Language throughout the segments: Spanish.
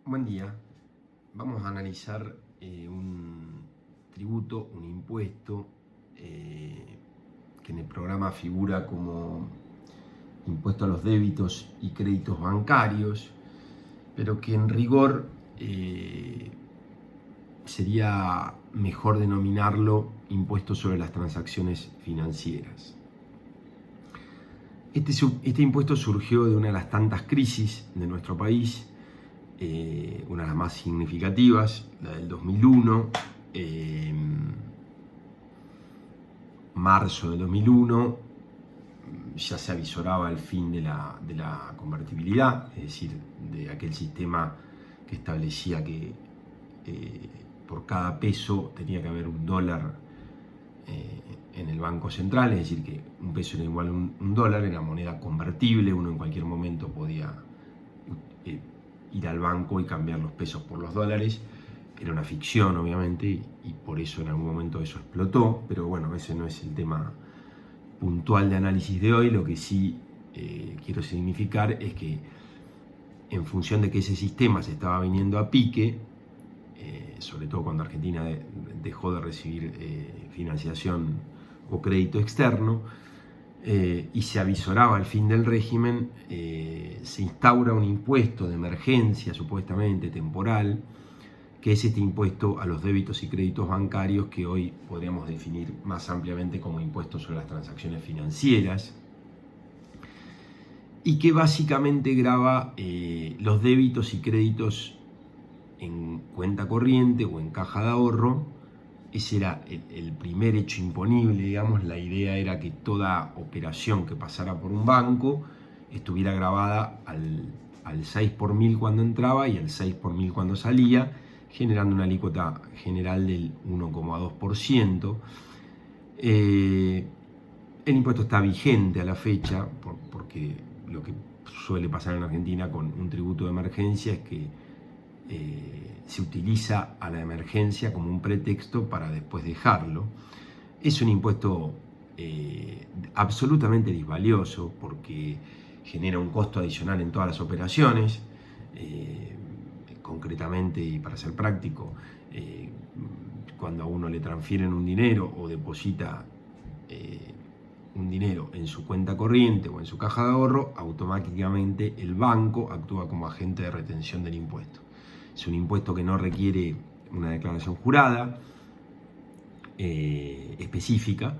Buen día. Vamos a analizar un tributo, un impuesto que en el programa figura como impuesto a los débitos y créditos bancarios, pero que en rigor sería mejor denominarlo impuesto sobre las transacciones financieras. Este impuesto surgió de una de las tantas crisis de nuestro país, una de las más significativas, la del 2001, marzo del 2001, ya se avisoraba el fin de la convertibilidad, es decir, de aquel sistema que establecía que por cada peso tenía que haber un dólar en el Banco Central, es decir, que un peso era igual a un dólar, era moneda convertible, uno en cualquier momento podía ir al banco y cambiar los pesos por los dólares. Era una ficción, obviamente, y por eso en algún momento eso explotó, pero bueno, ese no es el tema puntual de análisis de hoy. Lo que sí quiero significar es que en función de que ese sistema se estaba viniendo a pique, sobre todo cuando Argentina dejó de recibir financiación o crédito externo, y se avisoraba el fin del régimen, se instaura un impuesto de emergencia, supuestamente temporal, que es este impuesto a los débitos y créditos bancarios, que hoy podríamos definir más ampliamente como impuesto sobre las transacciones financieras, y que básicamente grava los débitos y créditos en cuenta corriente o en caja de ahorro. Ese era el primer hecho imponible, digamos. La idea era que toda operación que pasara por un banco estuviera grabada al 6 por mil cuando entraba y al 6 por mil cuando salía, generando una alícuota general del 1,2%. El impuesto está vigente a la fecha, porque lo que suele pasar en Argentina con un tributo de emergencia es que se utiliza a la emergencia como un pretexto para después dejarlo. Es un impuesto absolutamente disvalioso, porque genera un costo adicional en todas las operaciones. Concretamente, y para ser práctico, cuando a uno le transfieren un dinero o deposita un dinero en su cuenta corriente o en su caja de ahorro, automáticamente el banco actúa como agente de retención del impuesto. Es un impuesto que no requiere una declaración jurada específica,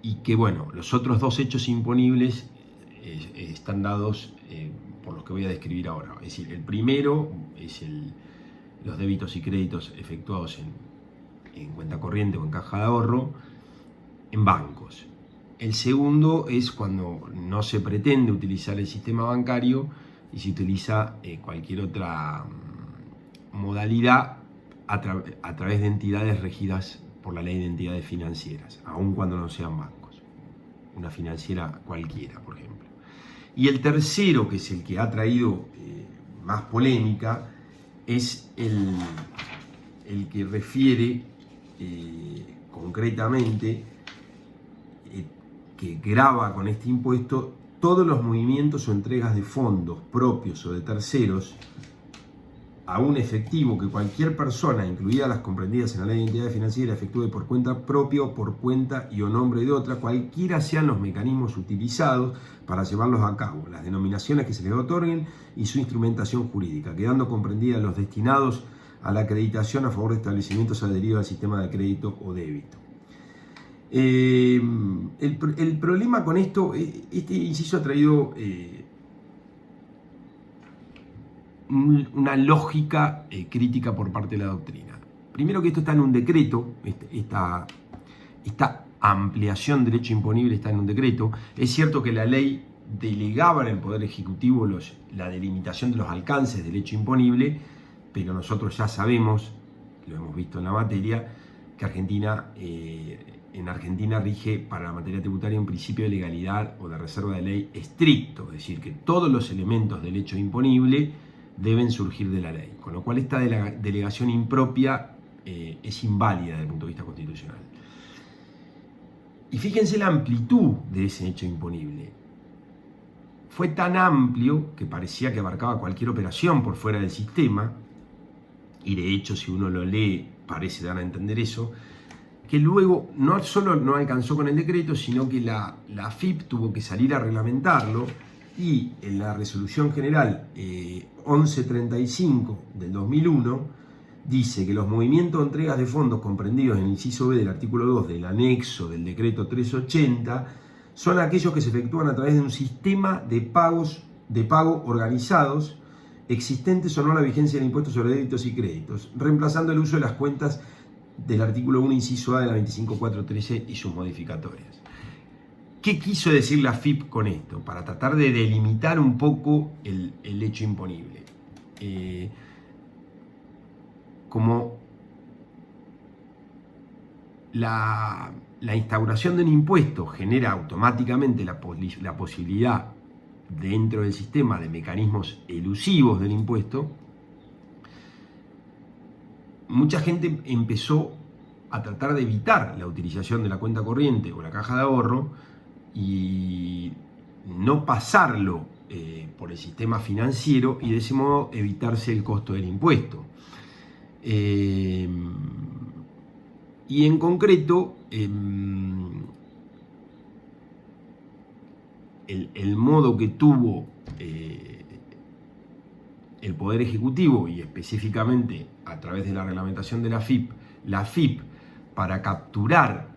y que, bueno, los otros dos hechos imponibles están dados por los que voy a describir ahora. Es decir, el primero es los débitos y créditos efectuados en cuenta corriente o en caja de ahorro en bancos. El segundo es cuando no se pretende utilizar el sistema bancario y se utiliza cualquier otra modalidad a través de entidades regidas por la ley de entidades financieras, aun cuando no sean bancos, una financiera cualquiera, por ejemplo. Y el tercero, que es el que ha traído más polémica, es el que refiere concretamente que grava con este impuesto todos los movimientos o entregas de fondos propios o de terceros a un efectivo que cualquier persona, incluidas las comprendidas en la ley de entidades financieras, efectúe por cuenta propia o por cuenta y o nombre de otra, cualquiera sean los mecanismos utilizados para llevarlos a cabo, las denominaciones que se les otorguen y su instrumentación jurídica, quedando comprendidas los destinados a la acreditación a favor de establecimientos adheridos al sistema de crédito o débito. El problema con esto, este inciso ha traído una lógica crítica por parte de la doctrina. Primero, que esto está en un decreto, esta ampliación del derecho imponible está en un decreto. Es cierto que la ley delegaba en el Poder Ejecutivo la delimitación de los alcances del hecho imponible, pero nosotros ya sabemos, lo hemos visto en la materia, que en Argentina rige para la materia tributaria un principio de legalidad o de reserva de ley estricto, es decir, que todos los elementos del hecho imponible deben surgir de la ley, con lo cual esta delegación impropia es inválida desde el punto de vista constitucional. Y fíjense la amplitud de ese hecho imponible. fue tan amplio que parecía que abarcaba cualquier operación por fuera del sistema, y de hecho si uno lo lee parece dar a entender eso, que luego no solo no alcanzó con el decreto, sino que la AFIP tuvo que salir a reglamentarlo, y en la resolución general 1135 del 2001 dice que los movimientos o entregas de fondos comprendidos en el inciso B del artículo 2 del anexo del decreto 380 son aquellos que se efectúan a través de un sistema de pago organizados existentes o no a la vigencia del impuesto sobre débitos y créditos, reemplazando el uso de las cuentas del artículo 1, inciso A de la 25413 y sus modificatorias. ¿Qué quiso decir la AFIP con esto? Para tratar de delimitar un poco el hecho imponible. Como la instauración de un impuesto genera automáticamente la posibilidad dentro del sistema de mecanismos elusivos del impuesto, mucha gente empezó a tratar de evitar la utilización de la cuenta corriente o la caja de ahorro y no pasarlo por el sistema financiero, y de ese modo evitarse el costo del impuesto. Y en concreto, el modo que tuvo el Poder Ejecutivo, y específicamente a través de la reglamentación de la AFIP, para capturar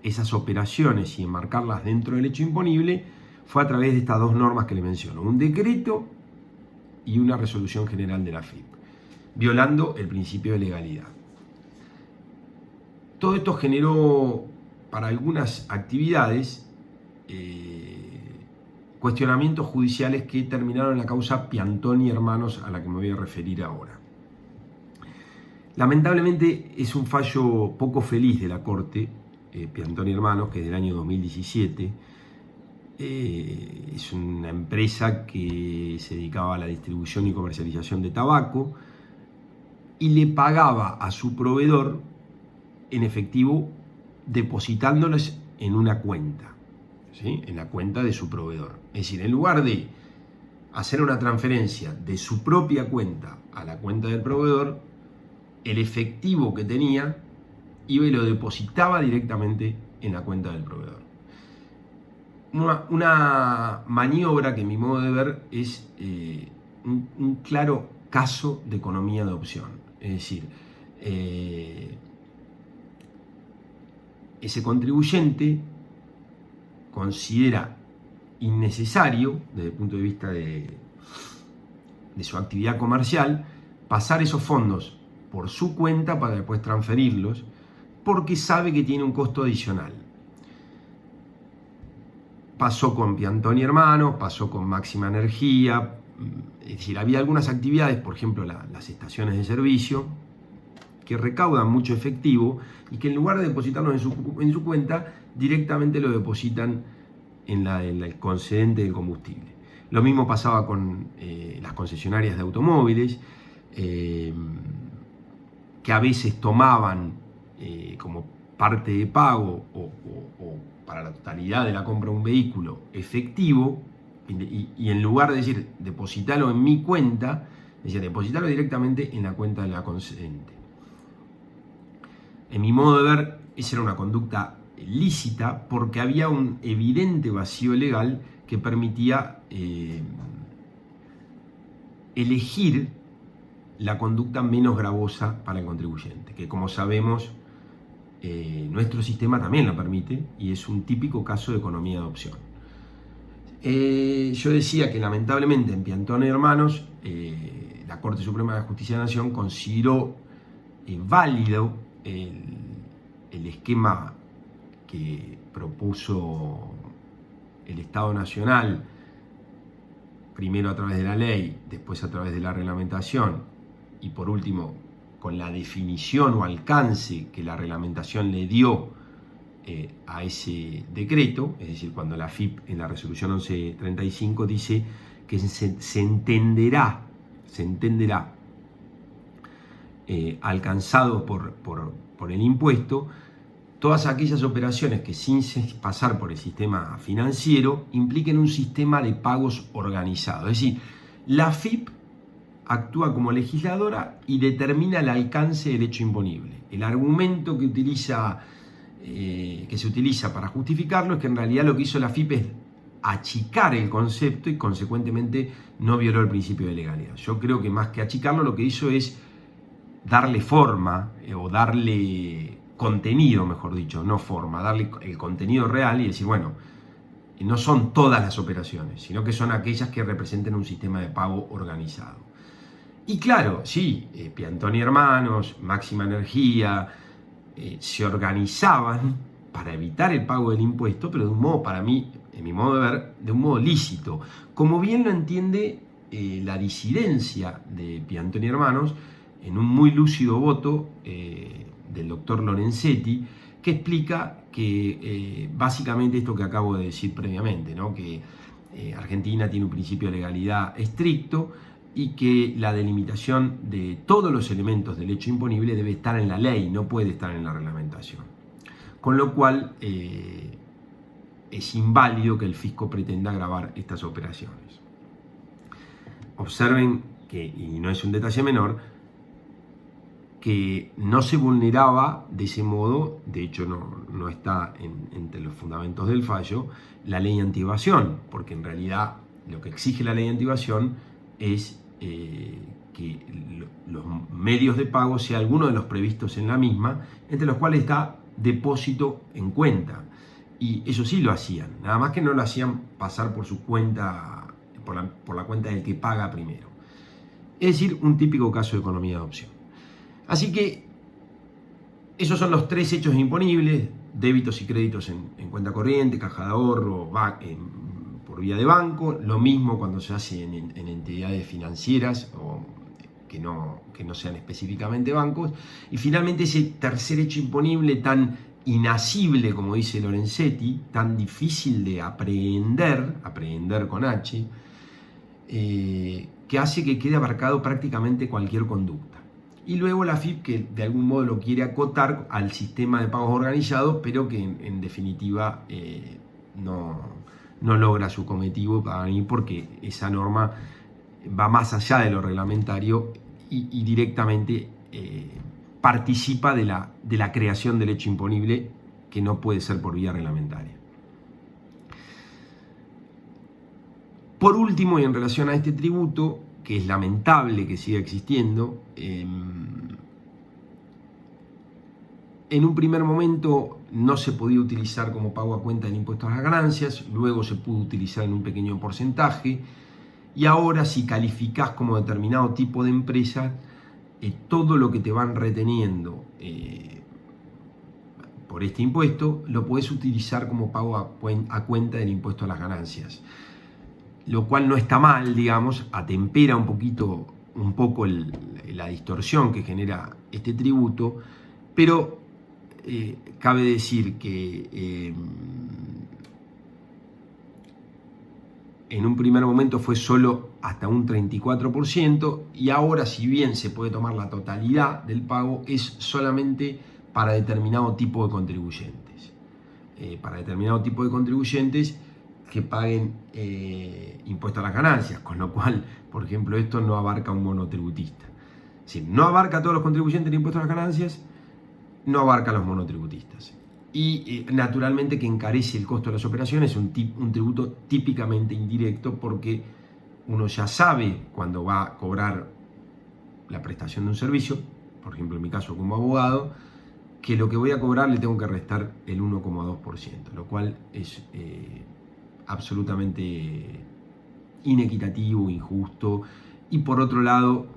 esas operaciones y enmarcarlas dentro del hecho imponible, fue a través de estas dos normas que le menciono: un decreto y una resolución general de la AFIP, violando el principio de legalidad. Todo esto generó para algunas actividades cuestionamientos judiciales que terminaron en la causa Piantoni Hermanos, a la que me voy a referir ahora. Lamentablemente es un fallo poco feliz de la Corte, Piantoni Hermanos, que es del año 2017. Es una empresa que se dedicaba a la distribución y comercialización de tabaco y le pagaba a su proveedor en efectivo, depositándoles en una cuenta, ¿sí? En la cuenta de su proveedor. Es decir, en lugar de hacer una transferencia de su propia cuenta a la cuenta del proveedor, el efectivo que tenía iba y lo depositaba directamente en la cuenta del proveedor. Una maniobra que, a mi modo de ver, es un claro caso de economía de opción. Es decir, ese contribuyente considera innecesario, desde el punto de vista de su actividad comercial, pasar esos fondos por su cuenta para después transferirlos, porque sabe que tiene un costo adicional. Pasó con Piantoni Hermanos, pasó con Máxima Energía. Es decir, había algunas actividades, por ejemplo las estaciones de servicio, que recaudan mucho efectivo y que en lugar de depositarlo en su cuenta, directamente lo depositan en el concedente del combustible. Lo mismo pasaba con las concesionarias de automóviles, que a veces tomaban como parte de pago o para la totalidad de la compra de un vehículo efectivo, y en lugar de decir depositarlo en mi cuenta, decía depositarlo directamente en la cuenta de la concedente. En mi modo de ver, esa era una conducta lícita porque había un evidente vacío legal que permitía elegir la conducta menos gravosa para el contribuyente, que, como sabemos, nuestro sistema también la permite, y es un típico caso de economía de opción. Yo decía que lamentablemente en Piantoni Hermanos la Corte Suprema de Justicia de la Nación consideró válido el esquema que propuso el Estado Nacional, primero a través de la ley, después a través de la reglamentación, y por último con la definición o alcance que la reglamentación le dio a ese decreto. Es decir, cuando la AFIP en la resolución 1135 dice que se entenderá alcanzado por el impuesto todas aquellas operaciones que sin pasar por el sistema financiero impliquen un sistema de pagos organizado. Es decir, la AFIP actúa como legisladora y determina el alcance del hecho imponible. El argumento que se utiliza para justificarlo es que en realidad lo que hizo la AFIP es achicar el concepto y consecuentemente no violó el principio de legalidad. Yo creo que más que achicarlo, lo que hizo es darle forma o darle contenido, mejor dicho, no forma, darle el contenido real y decir, bueno, no son todas las operaciones, sino que son aquellas que representen un sistema de pago organizado. Y claro, sí, Piantoni Hermanos, Máxima Energía, se organizaban para evitar el pago del impuesto, pero de un modo, para mí, en mi modo de ver, de un modo lícito. Como bien lo entiende la disidencia de Piantoni Hermanos, en un muy lúcido voto del doctor Lorenzetti, que explica que básicamente esto que acabo de decir previamente, ¿no? Que Argentina tiene un principio de legalidad estricto y que la delimitación de todos los elementos del hecho imponible debe estar en la ley, no puede estar en la reglamentación. Con lo cual es inválido que el fisco pretenda gravar estas operaciones. Observen que, y no es un detalle menor, que no se vulneraba de ese modo, de hecho no está entre los fundamentos del fallo, la ley antievasión, porque en realidad lo que exige la ley antievasión es que los medios de pago sea alguno de los previstos en la misma, entre los cuales está depósito en cuenta. Y eso sí lo hacían, nada más que no lo hacían pasar por su cuenta, por la cuenta del que paga primero. Es decir, un típico caso de economía de opción. Así que esos son los tres hechos imponibles: débitos y créditos en cuenta corriente, caja de ahorro, por vía de banco. Lo mismo cuando se hace en entidades financieras o que no sean específicamente bancos. Y finalmente ese tercer hecho imponible tan inasible, como dice Lorenzetti, tan difícil de aprehender con H, que hace que quede abarcado prácticamente cualquier conducta. Y luego la AFIP, que de algún modo lo quiere acotar al sistema de pagos organizados, pero que en definitiva no logra su cometido para mí, porque esa norma va más allá de lo reglamentario y directamente participa de la creación del hecho imponible, que no puede ser por vía reglamentaria. Por último, y en relación a este tributo, que es lamentable que siga existiendo, en un primer momento no se podía utilizar como pago a cuenta del impuesto a las ganancias, luego se pudo utilizar en un pequeño porcentaje, y ahora si calificás como determinado tipo de empresa, todo lo que te van reteniendo por este impuesto lo podés utilizar como pago a cuenta del impuesto a las ganancias, lo cual no está mal, digamos, atempera un poco la distorsión que genera este tributo, pero cabe decir que en un primer momento fue solo hasta un 34%, y ahora, si bien se puede tomar la totalidad del pago, es solamente para determinado tipo de contribuyentes. Para determinado tipo de contribuyentes que paguen impuesto a las ganancias, con lo cual, por ejemplo, esto no abarca a un monotributista. Es decir, no abarca a todos los contribuyentes de impuesto a las ganancias, no abarca a los monotributistas. Y naturalmente que encarece el costo de las operaciones, un tributo típicamente indirecto, porque uno ya sabe cuando va a cobrar la prestación de un servicio, por ejemplo en mi caso como abogado, que lo que voy a cobrar le tengo que restar el 1,2%, lo cual es absolutamente inequitativo, injusto, y por otro lado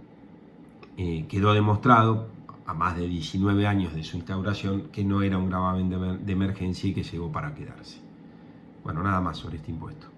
quedó demostrado a más de 19 años de su instauración que no era un gravamen de emergencia y que llegó para quedarse. Bueno, nada más sobre este impuesto.